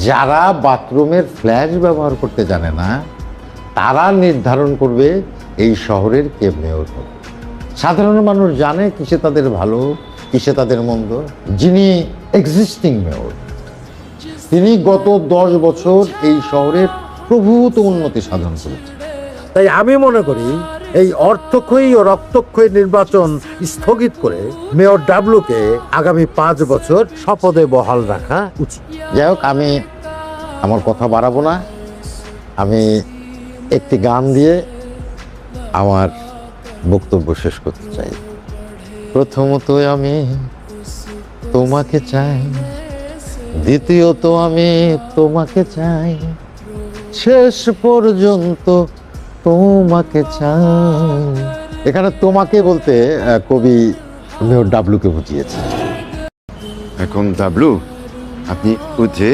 যারা বাথরুমের ফ্ল্যাশ ব্যবহার করতে জানে না তারা নির্ধারণ করবে এই শহরের কে মেয়র হবে। সাধারণ মানুষ জানে কিসে তাদের ভালো, কিসে তাদের মন্দ। যিনি এক্সিস্টিং মেয়র, তিনি গত 10 বছর এই শহরের প্রভূত উন্নতি সাধন করেছেন। তাই আমি মনে করি এই অর্থক্ষয়ী ও রক্তক্ষয়ী নির্বাচন স্থগিত করে মেয়র ডাবলুকে আগামী 5 বছর শপথে বহাল রাখা উচিত। যাই হোক, আমি আমার কথা বাড়াবো না। আমি একটি গান দিয়ে আমার বক্তব্য শেষ করতে চাই। প্রথমত আমি তোমাকে চাই, দ্বিতীয়ত আমি তোমাকে চাই, শেষ পর্যন্ত তোমাকে চাই। এখানে তোমাকে বলতে কবি মেয়র ডাবলুকে বুঝিয়েছে। এখন ডাবলু, আপনি উঠে